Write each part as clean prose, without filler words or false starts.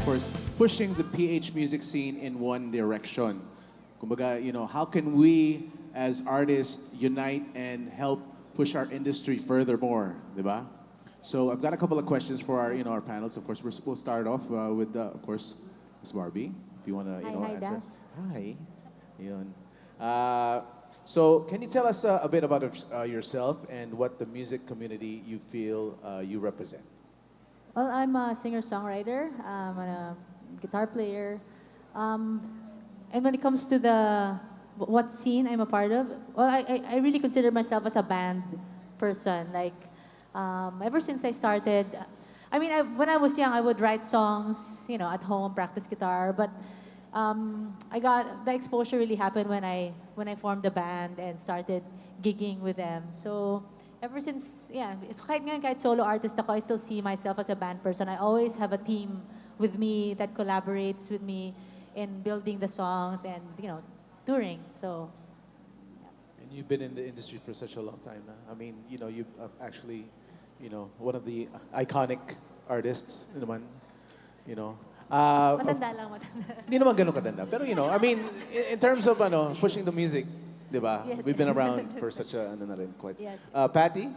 course, pushing the PH music scene in one direction. Kumbaga, you know, how can we as artists unite and help push our industry furthermore, di ba? So I've got a couple of questions for our, our panels. Of course, we'll start off with, of course, Miss Barbie, if you want to, answer. Dad. Hi. Yun. So can you tell us a bit about yourself and what the music community you feel you represent? Well, I'm a singer-songwriter. I'm a guitar player. And when it comes to what scene I'm a part of, well, I really consider myself as a band person. Like, ever since I started, I mean, when I was young, I would write songs, at home, practice guitar. But I got the exposure really happened when I formed the band and started gigging with them. So ever since, it's kahit solo artist ako, I still see myself as a band person. I always have a team with me that collaborates with me in building the songs and touring. So. And you've been in the industry for such a long time now. I mean, you've actually, one of the iconic artists naman, Matanda lang, matanda. Hindi naman ganun katanda. Pero I mean, in terms of pushing the music, di ba? Yes, We've been yes. around for such a, na rin, quite. Yes. Patty?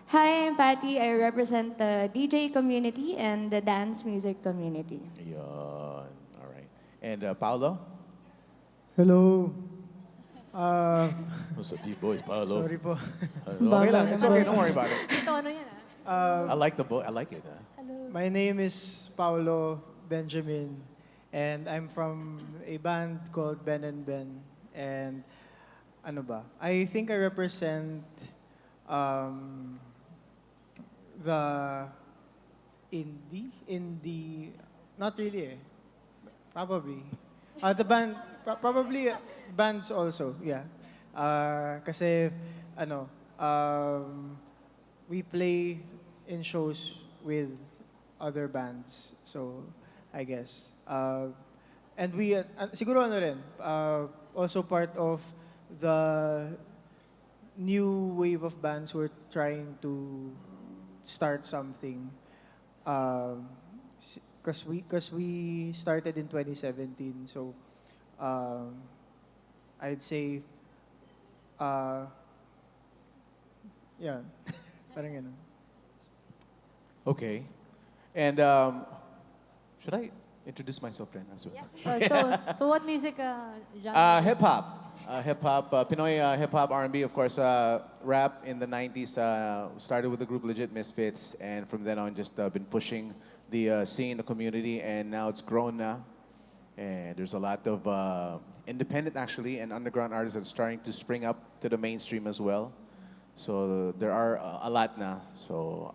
Hi, I'm Patty. I represent the DJ community and the dance music community. Ayun. All right. And Paulo? Hello. What's up, deep boys, Paulo? Sorry po. Okay lang. It's okay. Don't worry about it. Tono yan, ah. I like the boy. I like it. Hello. My name is Paulo Benjamin, and I'm from a band called Ben&Ben. And ano ba? I think I represent the indie, not really probably. The band, probably bands also, yeah. Kasi, we play in shows with other bands, so I guess. And we, siguro rin, also part of the new wave of bands who are trying to start something. Because we started in 2017, so I'd say, yeah, parang ganun. Okay. And should I introduce myself then as well? Yes. So what music genre? Hip hop, Pinoy hip hop, R&B, of course. Rap in the 90s. Started with the group Legit Misfits, and from then on, just been pushing the scene, the community, and now it's grown now. And there's a lot of independent, actually, and underground artists that are starting to spring up to the mainstream as well. So there are a lot now. So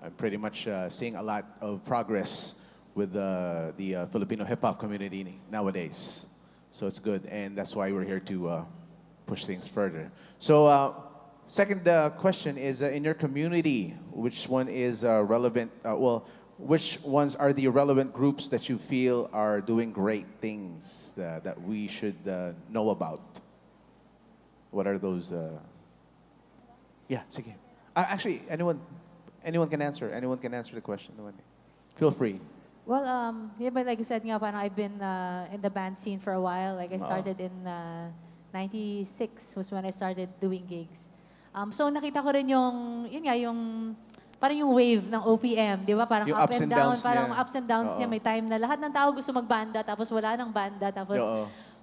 I'm pretty much seeing a lot of progress with the Filipino hip hop community nowadays. So it's good, and that's why we're here to push things further. So second question is, in your community, which one is relevant? Which ones are the relevant groups that you feel are doing great things that we should know about? What are those? Yeah, sige. Actually, anyone can answer. Anyone can answer the question. Feel free. Well, but like you said nga, parang I've been in the band scene for a while. Like I started in '96 was when I started doing gigs. So nakita ko rin yung parang yung wave ng OPM, di ba? Parang Yung up ups and and down, downs parang niya. ups and downs niya. May time na lahat ng tao gusto magbanda, tapos wala nang banda, tapos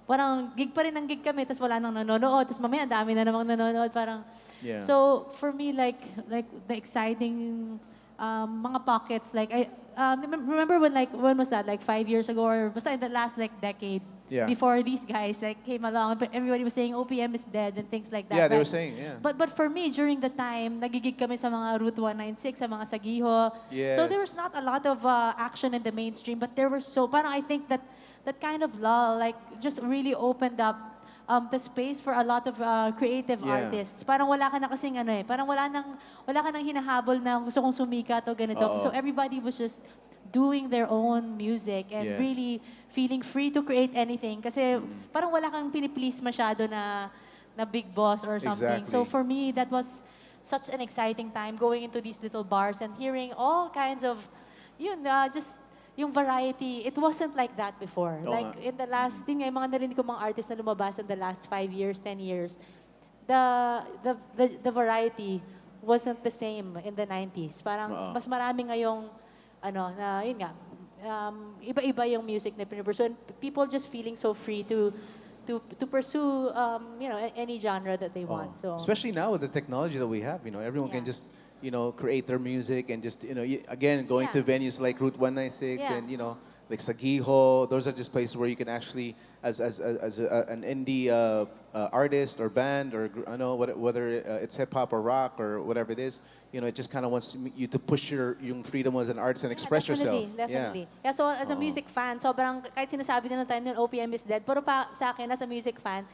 parang gig pa rin ng gig kami, tapos wala nang nanonood, tapos mamaya ang dami na namang nanonood, parang. Yeah. So for me, like the exciting mga pockets, like I remember when was that? Like 5 years ago, or basta in the last decade. Yeah. Before these guys came along, but everybody was saying OPM is dead and things like that. Yeah, they were saying, yeah. But for me, during the time, nagigig kami sa mga Route 196, sa mga Sagiho. So there was Yes. not a lot of action in the mainstream, but there was parang I think that kind of lull, like, just really opened up the space for a lot of creative Yeah. artists. Parang wala ka na kasing parang wala ka nang hinahabol na gusto kong sumikat o ganito. So everybody was just doing their own music and Yes. really feeling free to create anything. Kasi parang wala kang piniplease masyado na big boss or something. So Exactly. for me, that was such an exciting time going into these little bars and hearing all kinds of, just yung variety, it wasn't like that before. Oo Like nga. in the last, yung mga narinig ko mga artists na lumabas in the last 5 years, 10 years, the variety wasn't the same in the 90s. Parang Oo. mas marami ngayong, na yun nga, iba-iba yung music na pinupursue. And people just feeling so free to pursue, any genre that they Oh. want. So, Especially now with the technology that we have, everyone can Yeah. just, create their music and just, again, going to Yeah. venues like Route 196 Yeah. and, like Sagiho, those are just places where you can actually, an indie artist or band or, whether it's hip hop or rock or whatever it is, it just kind of wants you to push yung freedom as an artist and express definitely, yourself. definitely. Yeah, so as a Oo. music fan, sobrang, kahit sinasabi na ng time yun, OPM is dead, pero sa akin, as a music fan,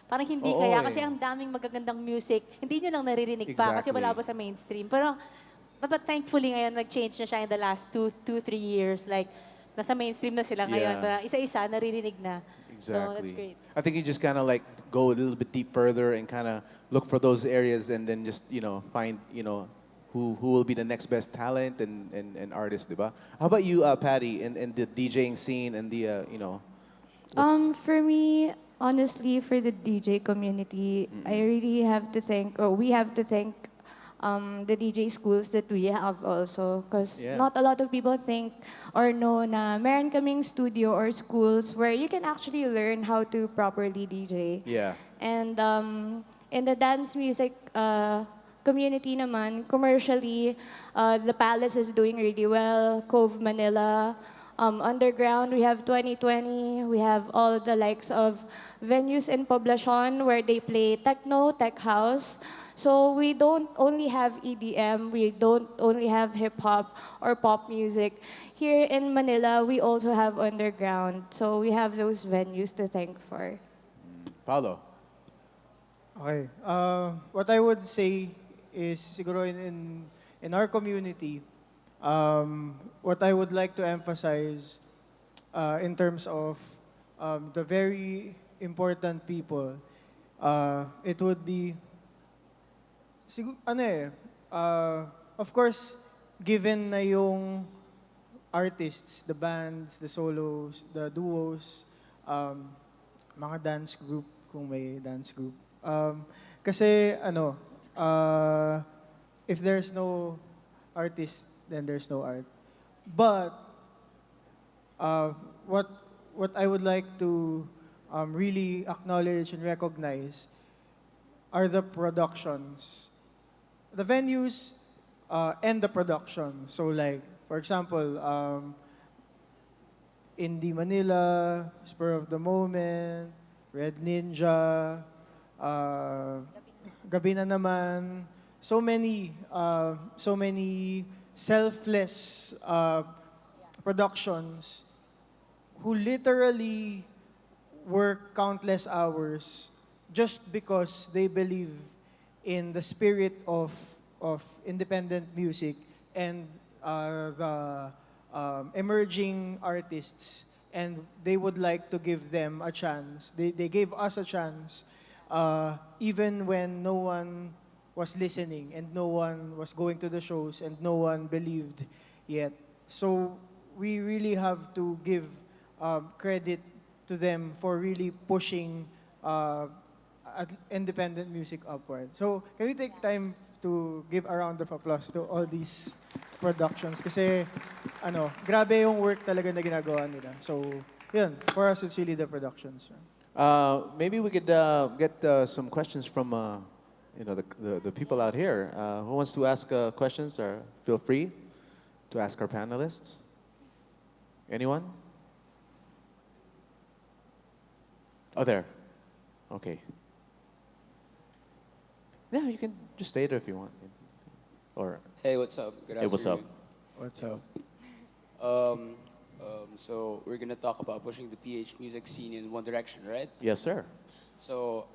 parang hindi Oo kaya, eh. kasi ang daming magagandang music, hindi nyo lang naririnig pa, kasi wala Exactly. pa sa mainstream. Pero, but thankfully ngayon, nag-change na siya in the last 2, 3 years, like, nasa mainstream na sila ngayon, Yeah. na isa-isa, naririnig na. So, that's Exactly. great. I think you just kind of like go a little bit deep further and kind of look for those areas and then just, find, who will be the next best talent and artist, diba? How about you, Patty, and the DJing scene and the, For me, honestly, for the DJ community, I really have to thank, or we have to thank the DJ schools that we have also. Because Yeah. not a lot of people think or know na meron kaming studio or schools where you can actually learn how to properly DJ. yeah. And in the dance music community naman, commercially, the Palace is doing really well. Cove Manila, Underground, we have 2020. We have all the likes of venues in Poblacion where they play techno, tech house. So we don't only have EDM, we don't only have hip hop or pop music. Here in Manila, we also have underground. So we have those venues to thank for. Paulo. Okay. What I would say is siguro in our community, what I would like to emphasize in terms of the very important people, it would be of course, given na yung artists, the bands, the solos, the duos, mga dance group, kung may dance group. Kasi, if there's no artist, then there's no art. But, what I would like to really acknowledge and recognize are the productions. The venues and the production. So like, for example, Indie Manila, Spur of the Moment, Red Ninja, Gabi na naman. So many selfless productions who literally work countless hours just because they believe in the spirit of independent music and the emerging artists, and they would like to give them a chance. They gave us a chance even when no one was listening and no one was going to the shows and no one believed yet. So we really have to give credit to them for really pushing independent music upward. So can we take time to give a round of applause to all these productions? Kasi grabe yung work talaga na ginagawa nila. So yun, for us it's really the productions. Maybe we could get some questions from the people out here. Who wants to ask questions? Or feel free to ask our panelists. Anyone? Oh, there. Okay. Yeah, you can just stay there if you want. Or Hey, what's up? Good hey, what's up? What's up? So we're gonna talk about pushing the PH music scene in one direction, right? Yes, sir. So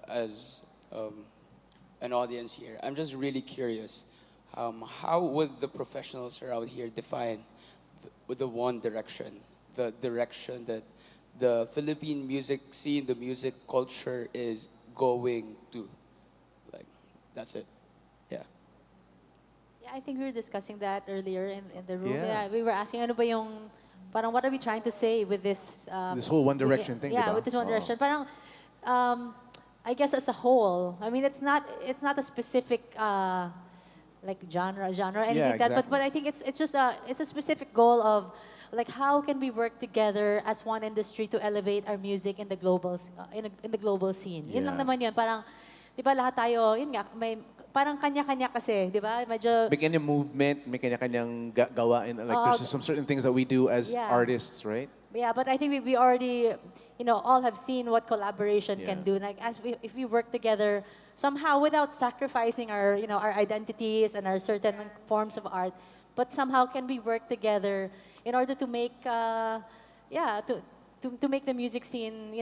as an audience here, I'm just really curious. How would the professionals around here define the one direction, the direction that the Philippine music scene, the music culture is going to? Like, that's it. Yeah. Yeah, I think we were discussing that earlier in the room. Yeah. We were asking ano ba yung parang what are we trying to say with this? This whole One Direction thing, Yeah, diba? with this One Oo. Direction. Parang, I guess as a whole, I mean, it's not a specific like genre or anything Yeah, like that. But exactly. I think it's just it's a specific goal of like how can we work together as one industry to elevate our music in the global in the global scene. Yun lang Yeah. naman yun. Parang 'di ba lahat tayo, yun nga, may parang kanya-kanya kasi, 'di ba? Medyo May kanya movement, may kanya-kanyang gawain. Like Oo. there's some certain things that we do as Yeah. artists, right? Yeah, but I think we already, all have seen what collaboration can Yeah. do. Like if we work together somehow without sacrificing our, our identities and our certain forms of art, but somehow can we work together in order to make, yeah, to make the music scene,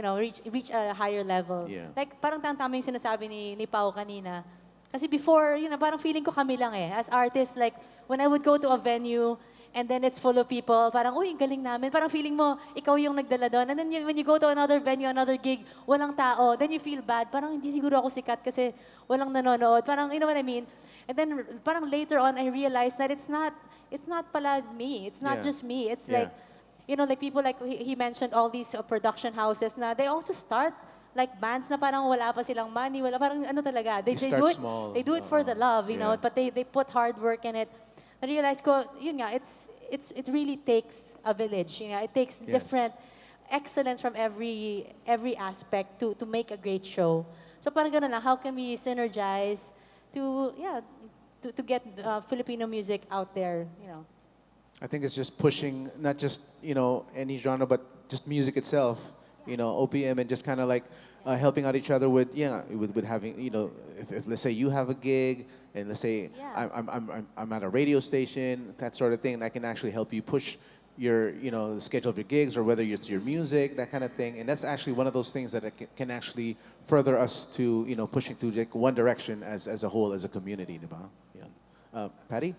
reach a higher level. Yeah. Like parang tama yung sinasabi ni Pao kanina. Kasi before, parang feeling ko kami lang eh. As artists, like, when I would go to a venue, and then it's full of people, parang, uy, ang galing namin. Parang feeling mo, ikaw yung nagdala doon. And then when you go to another venue, another gig, walang tao, then you feel bad. Parang hindi siguro ako sikat kasi walang nanonood. Parang, you know what I mean? And then parang later on, I realized that it's not pala me. It's not Yeah. just me. It's Yeah. like, like people like he mentioned all these production houses na they also start like bands na parang wala pa silang money, wala parang ano talaga. They start do it. small. They do it for the love, Yeah. but they put hard work in it. Na-realize ko, yun nga, it really takes a village. It takes Yes. different excellence from every aspect to make a great show. So parang ganun lang, how can we synergize to get Filipino music out there, I think it's just pushing not just any genre, but just music itself. OPM and just kind of like helping out each other with having if let's say you have a gig and let's say Yeah. I'm at a radio station, that sort of thing, and I can actually help you push your the schedule of your gigs or whether it's your music, that kind of thing. And that's actually one of those things that can actually further us to pushing to like one direction as a whole, as a community, diba? Yeah. Patty?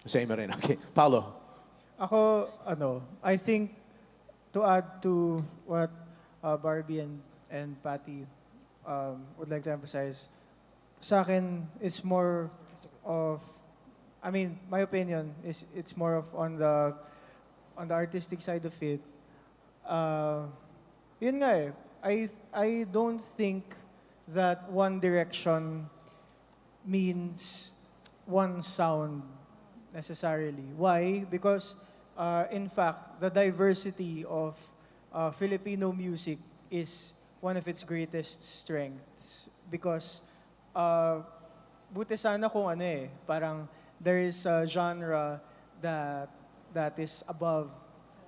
Same rin. Okay. Paulo? Ako, I think to add to what Barbie and Patty would like to emphasize, sa akin, it's more of, my opinion is it's more of on the artistic side of it. Yun nga eh, I don't think that one direction means one sound necessarily. Why? Because in fact, the diversity of Filipino music is one of its greatest strengths. Because buti sana kung parang there is a genre that is above.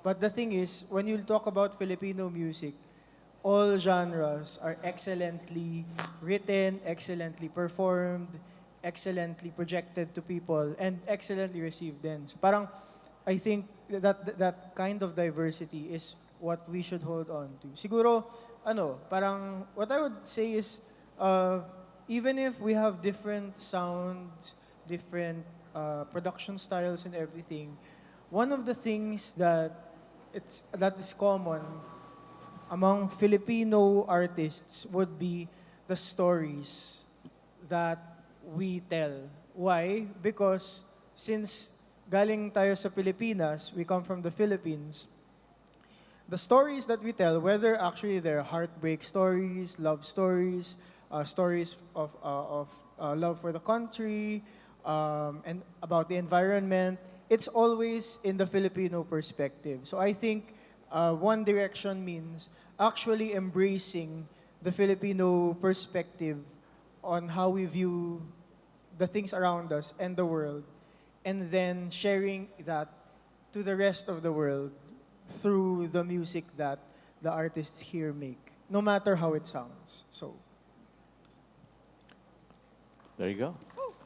But the thing is, when you talk about Filipino music, all genres are excellently written, excellently performed, excellently projected to people, and excellently received then. So parang, I think that kind of diversity is what we should hold on to. Siguro, parang, what I would say is, even if we have different sounds, different production styles and everything, one of the things that is common among Filipino artists would be the stories that we tell. Why? Because since galing tayo sa Pilipinas, we come from the Philippines, the stories that we tell, whether actually they're heartbreak stories, love stories, stories of love for the country, and about the environment, it's always in the Filipino perspective. So I think one direction means actually embracing the Filipino perspective on how we view the things around us and the world, and then sharing that to the rest of the world through the music that the artists here make, no matter how it sounds. So, There you go.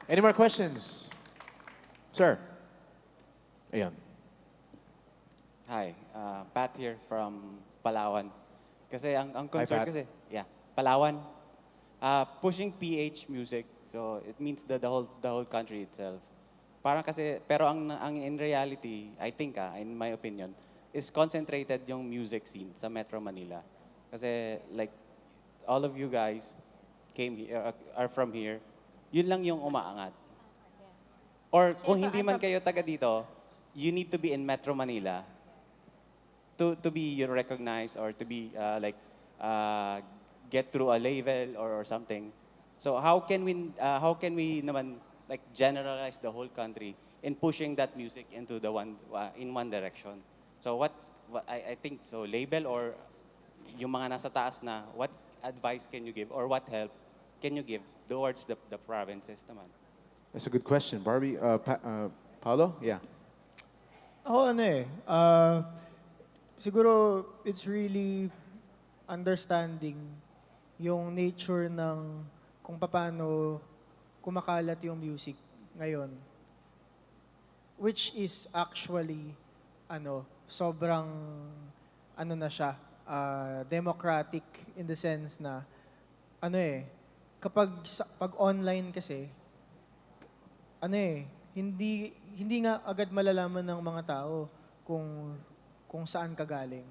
Any more questions? Sir? Ayan. Hi, Pat here from Palawan. Kasi ang concern Pat. kasi, Palawan. Pushing PH music, so it means the whole country itself. Parang kasi, pero ang in reality, I think, in my opinion, is concentrated yung music scene sa Metro Manila. Kasi like, all of you guys came here, are from here, yun lang yung umaangat. Or kung hindi man kayo taga dito, you need to be in Metro Manila to be recognized or to be get through a label or something. So how can we naman like generalize the whole country in pushing that music into the in one direction? So what I think so label or yung mga nasa taas na, what advice can you give or what help can you give towards the provinces naman? That's a good question. Barbie, Paulo? Yeah. Ako siguro it's really understanding yung nature ng kung paano kumakalat yung music ngayon. Which is actually, sobrang, na siya, democratic in the sense na, pag online kasi, hindi nga agad malalaman ng mga tao kung saan ka galing.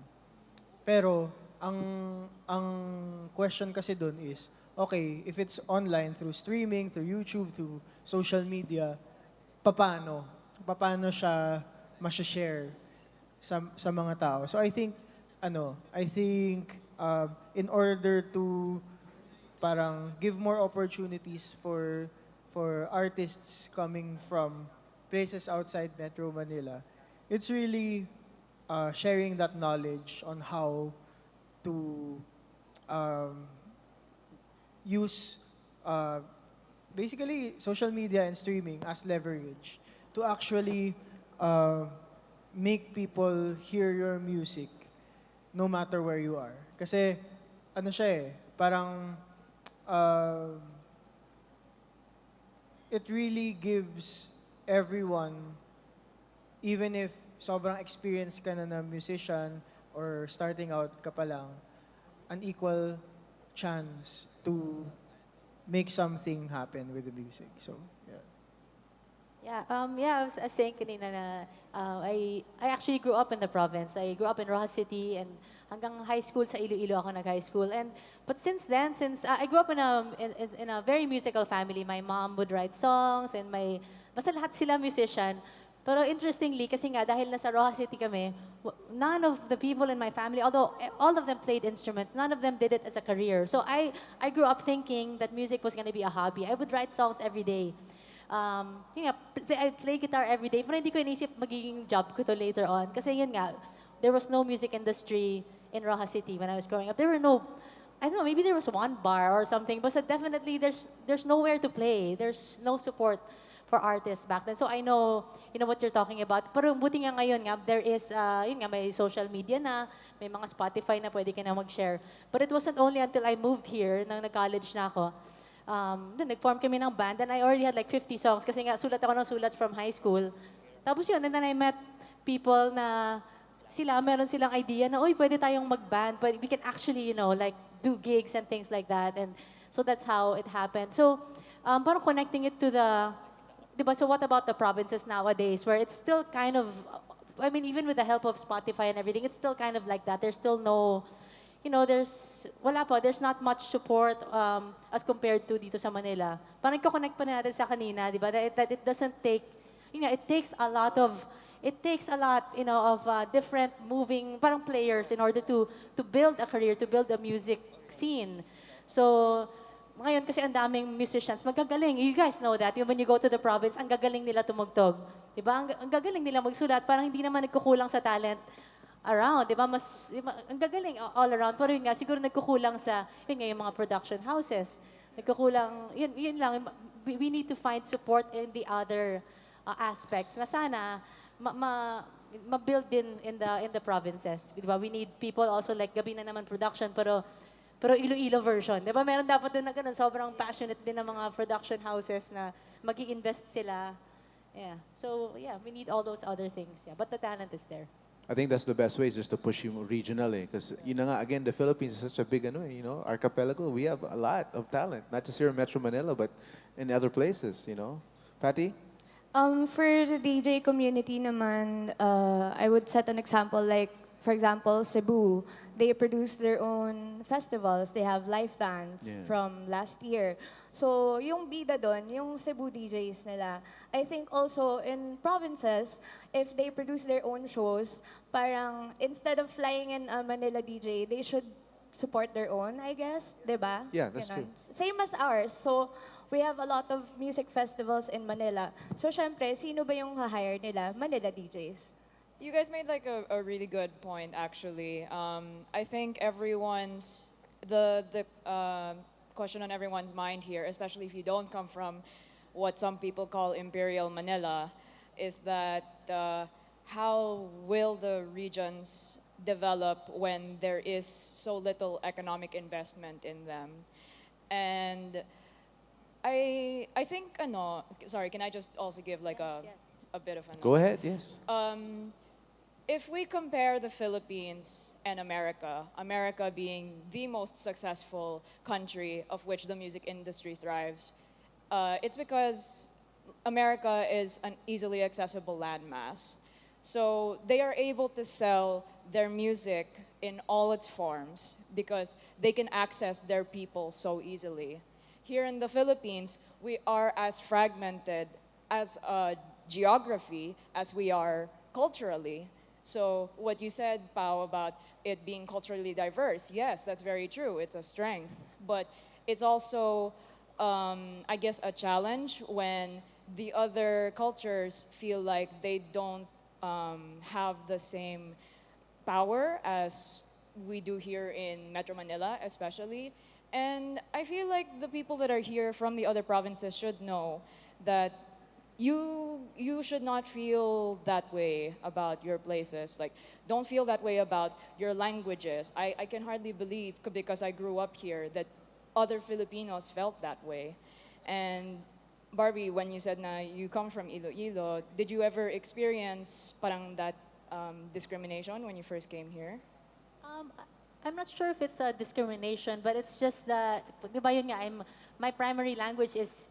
Pero ang question kasi doon is, okay, if it's online through streaming, through YouTube, through social media, paano? Paano siya ma-share sa mga tao? So I think in order to parang give more opportunities for artists coming from places outside Metro Manila, it's really sharing that knowledge on how to use basically social media and streaming as leverage to actually make people hear your music no matter where you are. Kasi parang it really gives everyone, even if sobrang experienced ka na musician or starting out ka pa lang, an equal chance to make something happen with the music. So, yeah. I was saying kanina na I actually grew up in the province. I grew up in Rojas City and hanggang high school sa Iloilo ako nag-high school. But since then, I grew up in a very musical family. My mom would write songs and basta lahat sila musician. Pero interestingly, kasi nga dahil nasa Rojas City kami, none of the people in my family, although all of them played instruments, none of them did it as a career. So I grew up thinking that music was going to be a hobby. I would write songs every day. I play guitar every day, pero hindi ko inisip magiging job ko to later on. Kasi yun nga, there was no music industry in Rojas City when I was growing up. There were no, I don't know, maybe there was one bar or something, but definitely there's nowhere to play. There's no support for artists back then. So I know, what you're talking about. Pero buti nga ngayon nga, there is, may social media na, may mga Spotify na pwede ka na mag-share. But it wasn't only until I moved here, nang nag-college na ako, then nag-form kami ng band and I already had like 50 songs kasi nga sulat ako ng sulat from high school. Tapos yun, and then I met people na meron silang idea na, pwede tayong mag-band, but we can actually, do gigs and things like that. And so that's how it happened. So, parang connecting it to diba, so what about the provinces nowadays where it's still kind of, even with the help of Spotify and everything, it's still kind of like that. There's still no, there's not much support as compared to dito sa Manila. Parang ko-connect pa natin sa kanina, di ba? That it doesn't take, it takes a lot, of different moving parang players in order to build a career, to build a music scene. So, ngayon kasi ang daming musicians, magagaling. You guys know that. When you go to the province, ang gagaling nila tumugtog. Di ba? Ang gagaling nila magsulat. Parang hindi naman nagkukulang sa talent around, di ba? Ang gagaling all around. Pero yun nga, siguro nagkukulang sa, yung mga production houses. Nagkukulang, yun lang. We need to find support in the other aspects na sana ma-build din in the provinces. Di ba? We need people also like gabi na naman production, pero Iloilo version. Di ba? Meron dapat doon na ganun. Sobrang passionate din ng mga production houses na mag-i-invest sila. Yeah. So, yeah, we need all those other things. Yeah. But the talent is there. I think that's the best way is just to push you regionally. Because, again, the Philippines is such a big, archipelago. We have a lot of talent, not just here in Metro Manila, but in other places, Patty? For the DJ community naman, I would set an example like for example, Cebu, they produce their own festivals. They have live bands Yeah. from last year. So, yung bida doon, yung Cebu DJs nila. I think also in provinces, if they produce their own shows, parang instead of flying in a Manila DJ, they should support their own, I guess, 'di ba? Yeah, that's Ganon. true. Same as ours. So, we have a lot of music festivals in Manila. So, syempre, sino ba yung hire nila? Manila DJs. You guys made like a really good point, actually. I think the question on everyone's mind here, especially if you don't come from what some people call Imperial Manila, is that how will the regions develop when there is so little economic investment in them? And I think sorry, can I just also give like a bit of an Go ahead. Yes. if we compare the Philippines and America, America being the most successful country of which the music industry thrives, it's because America is an easily accessible landmass. So they are able to sell their music in all its forms because they can access their people so easily. Here in the Philippines, we are as fragmented as a geography as we are culturally. So what you said, Pao, about it being culturally diverse, yes, that's very true. It's a strength. But it's also, I guess, a challenge when the other cultures feel like they don't have the same power as we do here in Metro Manila, especially. And I feel like the people that are here from the other provinces should know that you should not feel that way about your places. Like, don't feel that way about your languages. I can hardly believe, because I grew up here, that other Filipinos felt that way. And Barbie, when you said na you come from Iloilo, did you ever experience parang that discrimination when you first came here? Um, I'm not sure if it's a discrimination, but it's just that, di ba yun nga, my primary language is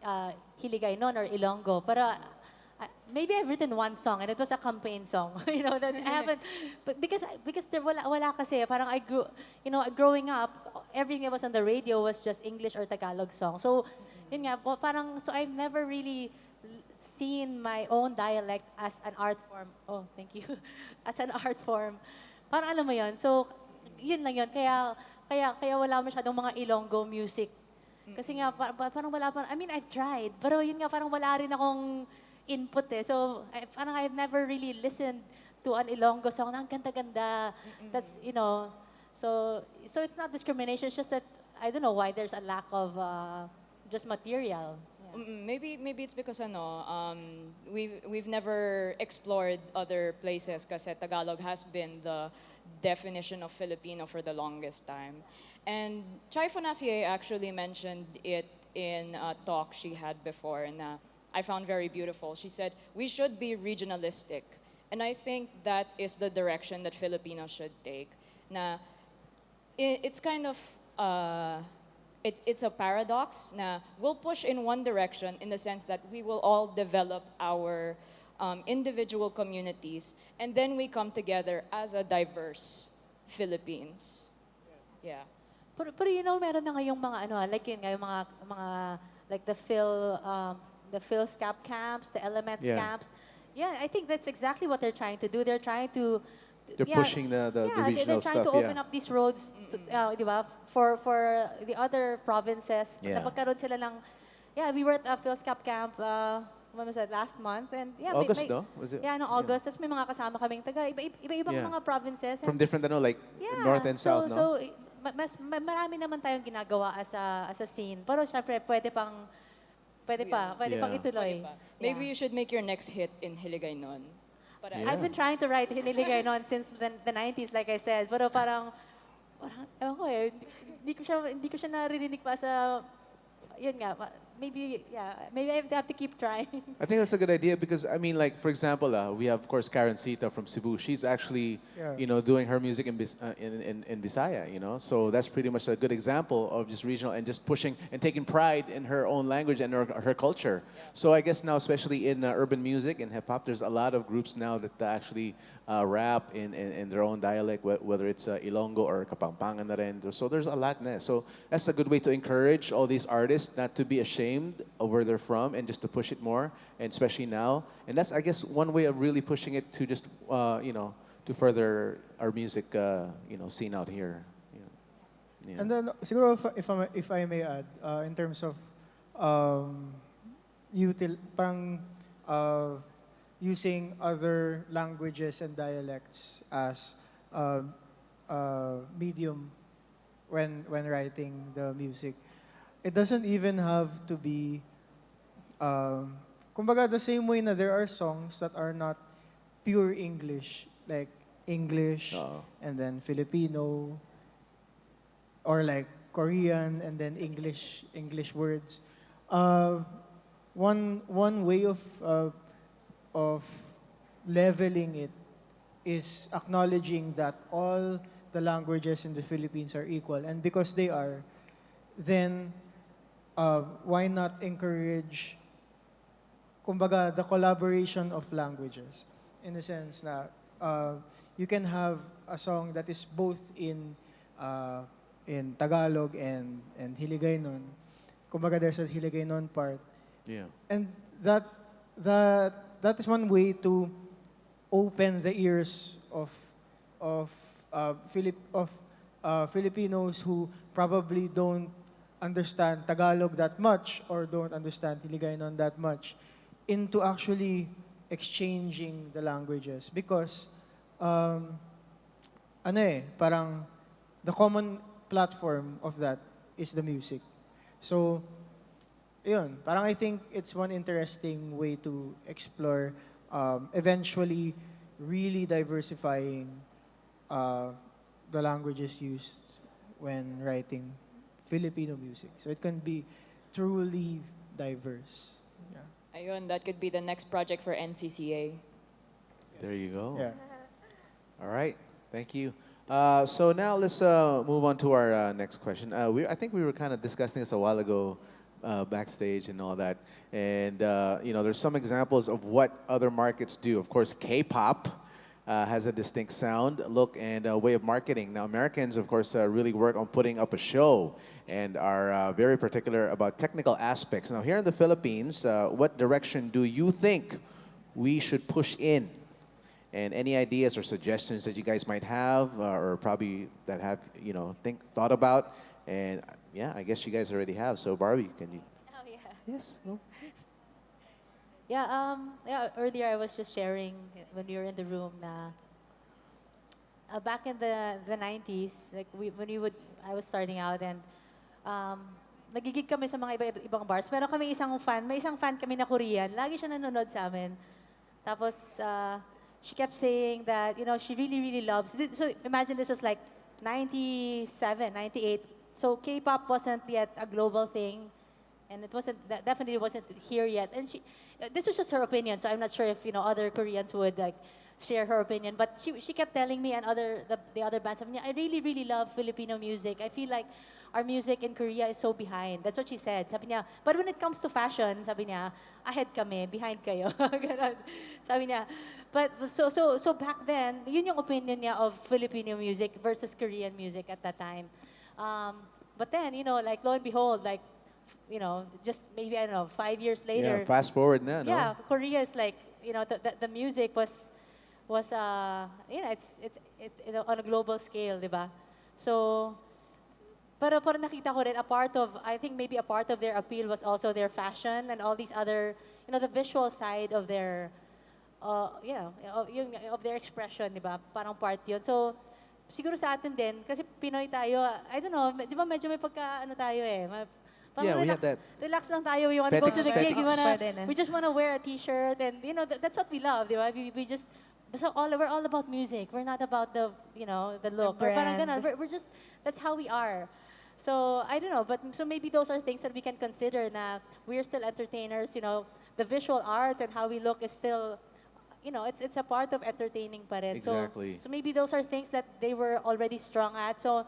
Hiligaynon or Ilonggo. Pero maybe I've written one song and it was a campaign song. You know, that I haven't, but because there wala kasi, parang growing up, everything that was on the radio was just English or Tagalog song. So, yun nga, parang, so I've never really seen my own dialect as an art form. Oh, thank you. As an art form. Parang alam mo yun. So, yun lang yun. Kaya wala masyadong mga Ilonggo music. Kasi nga, parang wala pa, I mean, I've tried. Pero yun nga, parang wala rin akong input eh. So, parang I've never really listened to an Ilonggo song na ang ganda-ganda. That's, so it's not discrimination. It's just that, I don't know why there's a lack of just material. Yeah. Maybe it's because we've never explored other places kasi Tagalog has been the definition of Filipino for the longest time. And Chai Fonacier actually mentioned it in a talk she had before, and I found very beautiful. She said, we should be regionalistic. And I think that is the direction that Filipinos should take. Na, it's kind of, it's a paradox. Na we'll push in one direction in the sense that we will all develop our individual communities, and then we come together as a diverse Philippines. Yeah. Pero meron na ngayong mga like yun nga, yung mga like the PhilSCAP camps, the Elements Yeah. camps. Yeah, I think that's exactly what they're trying to do. They're trying to They're pushing the regional they're trying stuff. to open up these roads, di ba, for the other provinces. Yeah. Napagkaroon sila ng, we were at a PhilSCAP camp, when was that, last month? And yeah, August, no? Was it? Yeah, no, August. Tapos may mga kasama kaming iba-ibang Yeah. mga provinces. From And different, like north and south, no? So, marami naman tayong ginagawa as a scene. Pero syempre, pwede pang Yeah. ituloy. Maybe Yeah. you should make your next hit in Hiligaynon. But Yeah. I've been trying to write Hiniligaynon since the 90s, like I said. Pero parang ewan ko eh, hindi ko siya naririnig pa sa, yun nga, maybe, yeah, maybe I have to keep trying. I think that's a good idea because I mean, like for example, we have of course Karen Sita from Cebu. She's actually, Yeah. doing her music in Bisaya. So that's pretty much a good example of just regional and just pushing and taking pride in her own language and her culture. So I guess now, especially in urban music and hip hop, there's a lot of groups now that actually rap in their own dialect, whether it's Ilonggo or Kapampangan na rin. So there's a lot na. So that's a good way to encourage all these artists not to be ashamed of where they're from and just to push it more, and especially now. And that's, I guess, one way of really pushing it to just, to further our music, scene out here. Yeah. And then, siguro if I may add, in terms of uh, using other languages and dialects as medium when writing the music. It doesn't even have to be, kumbaga the same way na there are songs that are not pure English, like English and then Filipino, or like Korean and then English words. One way of leveling it is acknowledging that all the languages in the Philippines are equal, and because they are, then why not encourage, kumbaga, the collaboration of languages, in the sense that you can have a song that is both in Tagalog and Hiligaynon. Kumbaga, there's a Hiligaynon part. Yeah. And that is one way to open the ears of Filipinos who probably don't understand Tagalog that much or don't understand Hiligaynon that much, into actually exchanging the languages, because parang the common platform of that is the music. So yun, parang I think it's one interesting way to explore, eventually really diversifying the languages used when writing Filipino music. So it can be truly diverse. Yeah. Ayun, that could be the next project for NCCA. There you go. Yeah. All right. Thank you. So now let's move on to our next question. I think we were kind of discussing this a while ago backstage and all that. And, there's some examples of what other markets do. Of course, K-pop has a distinct sound, look, and way of marketing. Now, Americans, of course, really work on putting up a show and are very particular about technical aspects. Now, here in the Philippines, what direction do you think we should push in? And any ideas or suggestions that you guys might have, or probably that have, thought about? And yeah, I guess you guys already have. So Barbie, can you? Oh, yeah. Yes. No? Yeah, earlier I was just sharing when we were in the room na back in the 90s, like I was starting out, and nagigig kami sa mga ibang bars. Pero kami may isang fan kami na Korean. Lagi siya nanonood sa amin. Tapos she kept saying that, she really, really loves. So imagine this was like 97, 98. So K-pop wasn't yet a global thing, and it definitely wasn't here yet. And this was just her opinion, so I'm not sure if other Koreans would like share her opinion. But she kept telling me and the other bands, I really, really love Filipino music. I feel like our music in Korea is so behind. That's what she said. Sabi niya, but when it comes to fashion, sabi niya, ahead kami, behind kayo. Ganon. Sabi niya, but so back then, yun yung opinion niya of Filipino music versus Korean music at that time. But then, like lo and behold, like, just maybe, I don't know, 5 years later. Yeah, fast forward now, no? Yeah, Korea is like, the music was it's on a global scale, di ba? So, pero nakita ko rin, I think maybe a part of their appeal was also their fashion and all these other, the visual side of their, of their expression, di ba? Parang part yun. So, siguro sa atin din, kasi Pinoy tayo, I don't know, di ba medyo may tayo eh. Yeah, we have that. Relax lang tayo. We want to go to the gig. Pwede. We just want to wear a T-shirt, and that's what we love, di ba? We just we're all about music. We're not about the the look. The Or parang brand. ganun. We're just, that's how we are. So I don't know, but so maybe those are things that we can consider. Na we're still entertainers. You know, the visual arts and how we look is still, you know, it's a part of entertaining pa rin. Exactly. So maybe those are things that they were already strong at. So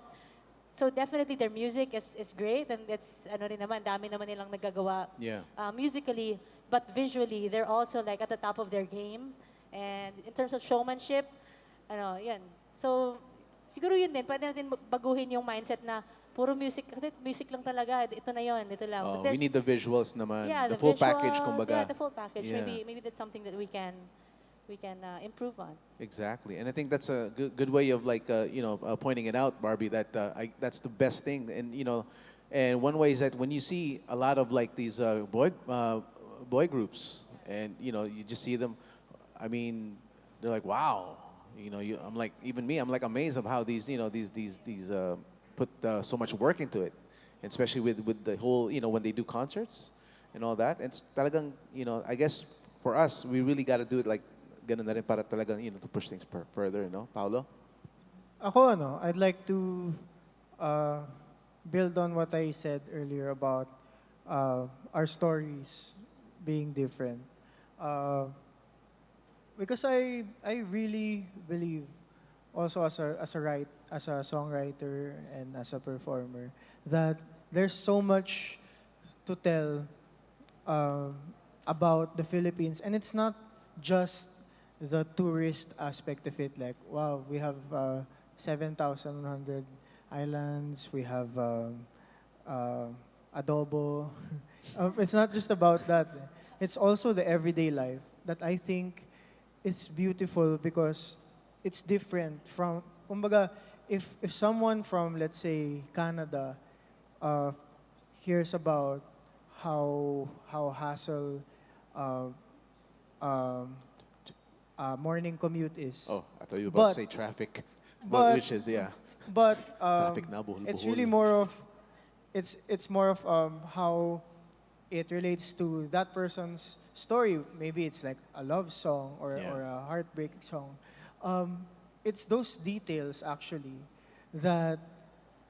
definitely their music is great, and it's ano rin naman, dami naman nilang nagagawa Yeah. musically, but visually they're also like at the top of their game. And in terms of showmanship, ano, yan. So siguro yun din, pwede natin baguhin yung mindset na puro music, kasi music lang talaga, ito na yun, ito lang. But We need the visuals naman. yeah, The full package, visuals, kumbaga. yeah, the full package. Yeah. Maybe that's something that we can improve on. Exactly, and I think that's a good way of like pointing it out, Barbie. That that's the best thing, and and one way is that when you see a lot of like these boy groups, and you just see them, I mean, they're like wow, I'm like even me, I'm like amazed of how these these put so much work into it, and especially with the whole when they do concerts and all that. It's talagang I guess for us we really got to do it like ganun na rin para talagang, to push things further, Paulo? Ako, I'd like to build on what I said earlier about our stories being different. Because I really believe, also as a songwriter and as a performer, that there's so much to tell about the Philippines, and it's not just the tourist aspect of it, like, wow, we have 7,100 islands, we have adobo. It's not just about that. It's also the everyday life that I think is beautiful because it's different from, kumbaga, if someone from, let's say, Canada hears about how hassle morning commute is. Oh, I thought you were about to But- say traffic. but- Which is, yeah. But Traffic na, buhol-buhol. it's really more of it's more of how it relates to that person's story. Maybe it's like a love song or Yeah. or a heartbreak song. It's those details actually that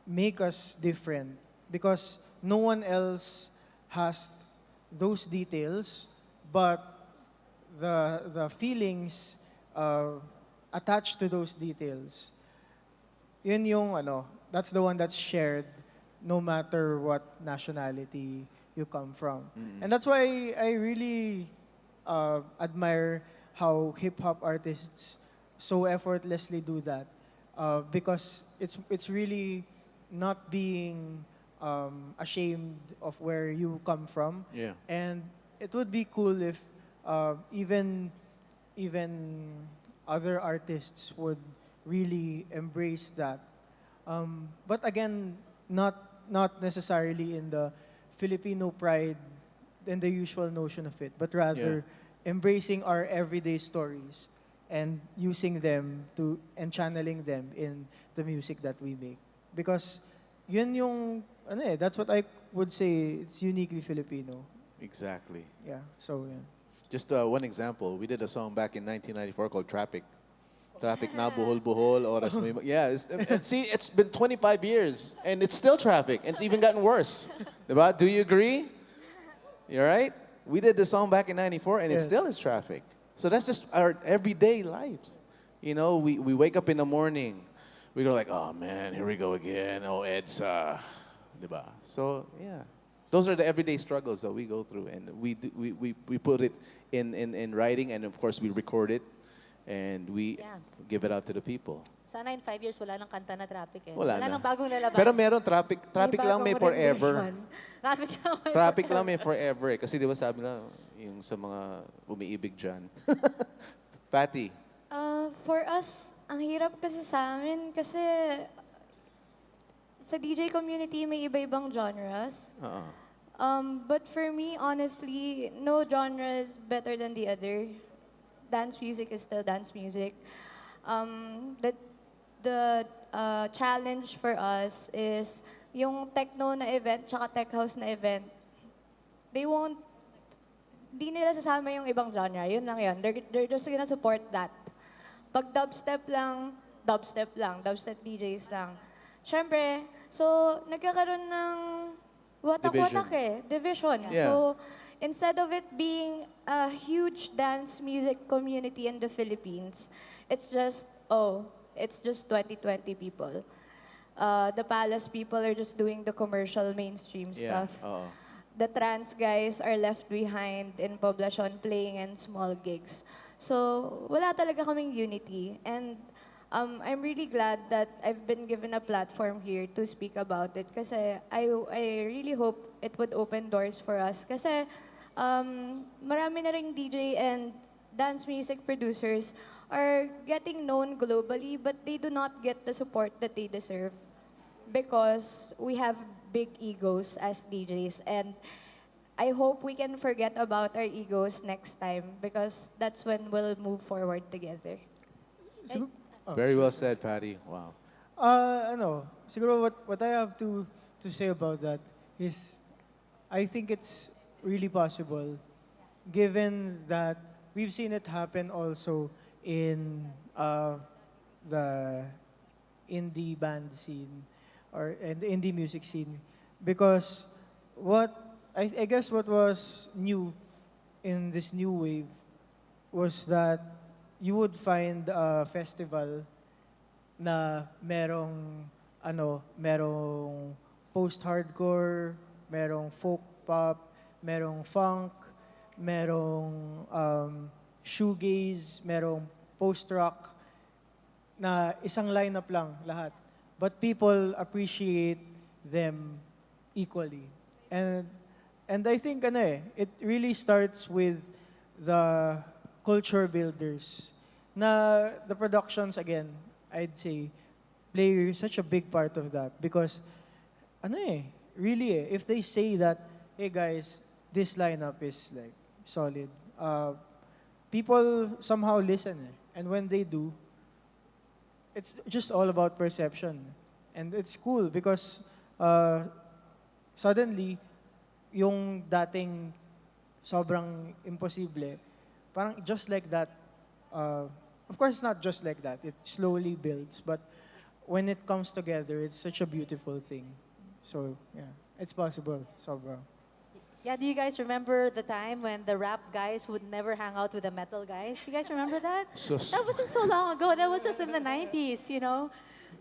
make us different because no one else has those details, but the feelings attached to those details, yun yung that's the one that's shared no matter what nationality you come from. And that's why I really admire how hip-hop artists so effortlessly do that. Because it's really not being ashamed of where you come from. Yeah. And it would be cool if even other artists would really embrace that. But again, not necessarily in the Filipino pride and the usual notion of it, but rather embracing our everyday stories and using them and channeling them in the music that we make. Because yun yung, that's what I would say, it's uniquely Filipino. Exactly. Yeah, so yeah. Just one example. We did a song back in 1994 called Traffic. Traffic na, buhol, buhol, oras mo. Yeah, see, it's been 25 years, and it's still traffic, and it's even gotten worse. Diba? Do you agree? You all right? We did the song back in 94, and it Yes. still is traffic. So that's just our everyday lives. We wake up in the morning, we go like, oh man, here we go again. Oh, EDSA. Diba? So, yeah. Those are the everyday struggles that we go through, and we put it in writing, and of course we record it, and we Yeah. give it out to the people. Sana in 5 years wala nang kanta na traffic eh. Wala na. nang bagong lalabas. Pero meron traffic lang may bagong forever. rendition. Traffic lang may Traffic lang may forever eh. Kasi di ba sabi nga, yung sa mga umiibig dyan. Patty, For us, ang hirap kasi sa amin kasi sa DJ community may iba-ibang genres. But for me, honestly, no genre is better than the other. Dance music is still dance music. The challenge for us is yung techno na event tsaka tech house na event. Di nila sasama yung ibang genre. Yun lang yun. They're just gonna support that. Pag dubstep DJs lang. Siyempre, So, nagkakaroon ng watak-watak division. Yeah. So, instead of it being a huge dance music community in the Philippines, it's just, it's just 2020 people. The palace people are just doing the commercial mainstream Yeah. stuff. Oo. The trans guys are left behind in poblacion playing in small gigs. So, wala talaga kaming unity. And I'm really glad that I've been given a platform here to speak about it kasi I really hope it would open doors for us. Kasi marami na ring DJ and dance music producers are getting known globally but they do not get the support that they deserve because we have big egos as DJs and I hope we can forget about our egos next time because that's when we'll move forward together. Sigur- Very well said, Patty. Wow. Siguro what I have to say about that is I think it's really possible given that we've seen it happen also in the indie band scene or in the indie music scene because what I guess what was new in this new wave was that you would find a festival na merong post-hardcore, merong folk pop, merong funk, merong shoegaze, merong post-rock na isang lineup lang lahat. But people appreciate them equally. And I think it really starts with the culture builders. Na the productions again, I'd say play such a big part of that because really if they say that hey guys, this lineup is like solid. People somehow listen and when they do, it's just all about perception. And it's cool because suddenly, yung dating sobrang imposible, parang just like that, of course it's not just like that, it slowly builds, but when it comes together, it's such a beautiful thing. So, yeah, it's possible, sobra. Yeah, do you guys remember the time when the rap guys would never hang out with the metal guys? You guys remember that? That wasn't so long ago. That was just in the 90s, you know?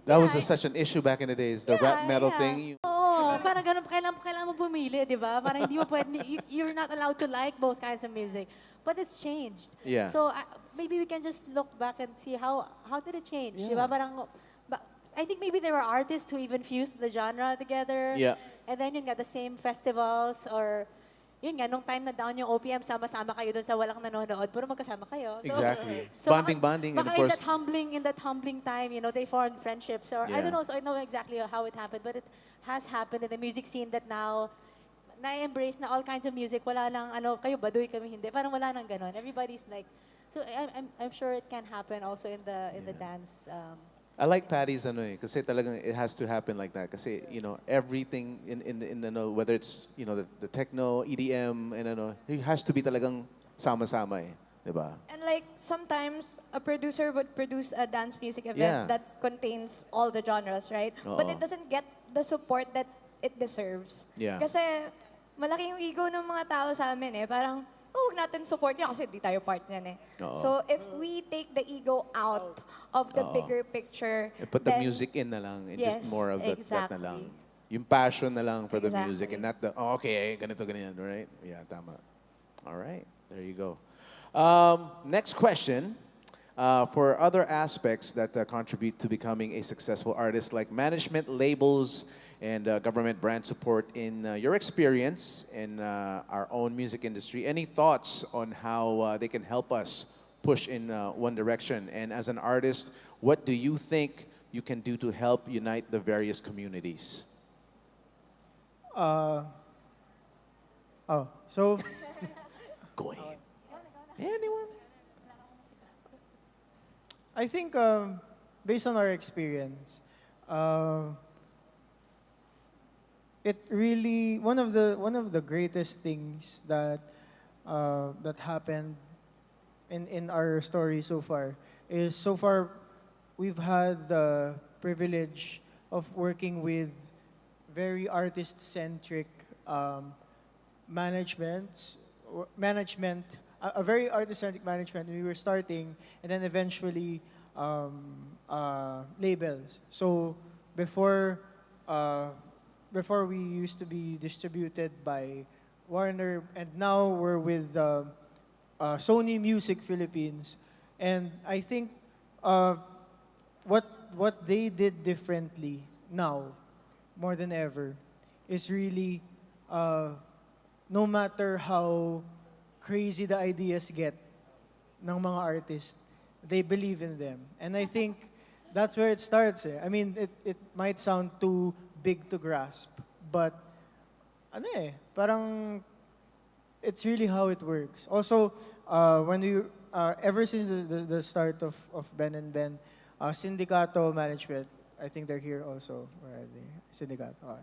That was Yeah, such an issue back in the days, the rap metal thing. Oo, parang ganun, kailangan mo pumili, di ba? Parang hindi mo pwede, you're not allowed to like both kinds of music. But it's changed. Yeah. So maybe we can just look back and see how did it change, di ba? Parang, I think maybe there were artists who even fused the genre together. Yeah. And then yun nga, the same festivals or yun nga, nung time na down yung OPM, sama-sama kayo dun sa walang nanonood, puro magkasama kayo. So, Exactly. So Bonding, and of baka course, in that humbling time, you know, they formed friendships. Or I Yeah. don't know, so I know exactly how it happened, but it has happened in the music scene that now na-embrace na all kinds of music. Wala nang kayo baduy kami hindi. Parang wala nang ganon. Everybody's like, so I'm sure it can happen also in the dance. I like Patty's kasi talagang it has to happen like that. Kasi, everything in the whether it's, the techno, EDM, and it has to be talagang sama-sama diba? And like sometimes a producer would produce a dance music event Yeah. that contains all the genres, right? But it Oo. doesn't get the support that it deserves. Yeah. Kasi malaki yung ego ng mga tao sa amin Parang, huwag natin support niya kasi di tayo part niyan Oo. So if we take the ego out of the Oo. bigger picture, Put the then- music in na lang and Yes, just more of that na lang. exactly. Yung passion na lang for the music Exactly. and not the, okay, ganito, ganyan, right? Yeah, tama. All right, there you go. Next question. For other aspects that contribute to becoming a successful artist, like management, labels, and government brand support, in your experience in our own music industry, any thoughts on how they can help us push in one direction? And as an artist, what do you think you can do to help unite the various communities? So, Go ahead. Anyone? I think based on our experience, it really one of the greatest things that that happened in our story so far is we've had the privilege of working with very artist-centric management, a very artist-centric management when we were starting, and then eventually labels. So before before we used to be distributed by Warner, and now we're with Sony Music Philippines, and I think uh, what they did differently now more than ever is really no matter how crazy the ideas get ng mga artists, they believe in them. And I think that's where it starts. I mean, it might sound too big to grasp, but parang it's really how it works. Also, when we ever since the start of Ben&Ben, Sindicato management, I think they're here also. Where are they? Sindicato. Oh,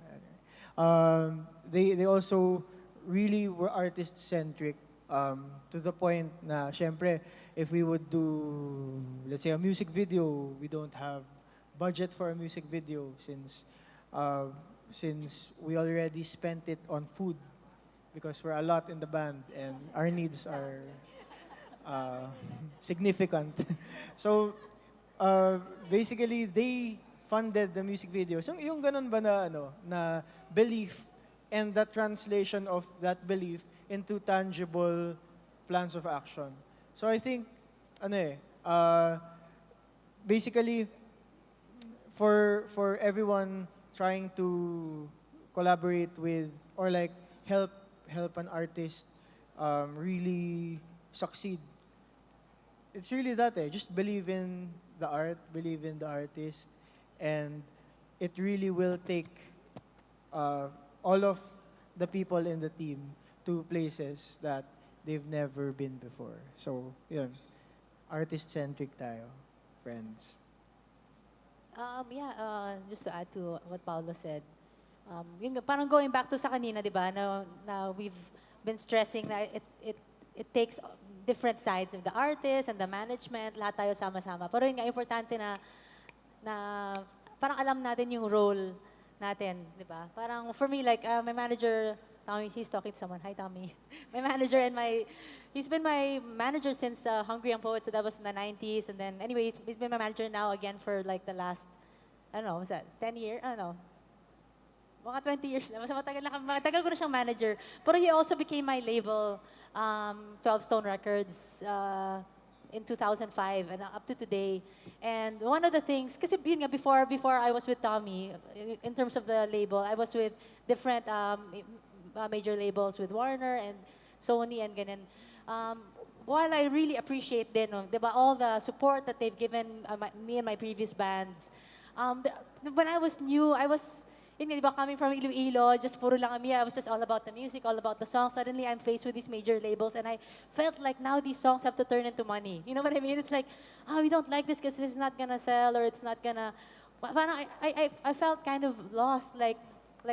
anyway. They also really were artist-centric to the point na, syempre, if we would do, let's say, a music video, we don't have budget for a music video since we already spent it on food because we're a lot in the band and our needs are significant. So, basically, they funded the music videos. Yung ganun ba na, na belief and the translation of that belief into tangible plans of action. So I think, basically, for everyone trying to collaborate with or like help an artist really succeed, it's really that just believe in the art, believe in the artist, and it really will take all of the people in the team to places that they've never been before. So, yun. Artist-centric tayo, friends. Just to add to what Paulo said, yun, parang going back to sa kanina, di ba, na we've been stressing na it takes different sides of the artist and the management, lahat tayo sama-sama. Pero yun nga, importante na parang alam natin yung role natin, di ba? Parang for me, like, my manager, Tommy, he's talking to someone. Hi, Tommy. My manager and he's been my manager since Hungry Young Poets, so that was in the 90s. And then, anyway, he's been my manager now again for like the last, I don't know, was that 10 years? I don't know. Mga 20 years na. Matagal ko na siyang manager. But he also became my label, 12 Stone Records, in 2005 and up to today. And one of the things, kasi yun nga, before I was with Tommy, in terms of the label, I was with different major labels with Warner and Sony and ganun. While I really appreciate din, diba, all the support that they've given me and my previous bands, when I was new, yun nga, diba, coming from Iloilo, just puro lang kami, I was just all about the music, all about the songs. Suddenly, I'm faced with these major labels, and I felt like now these songs have to turn into money. You know what I mean? It's like, we don't like this because it's not gonna sell, or it's not gonna... Parang I felt kind of lost, like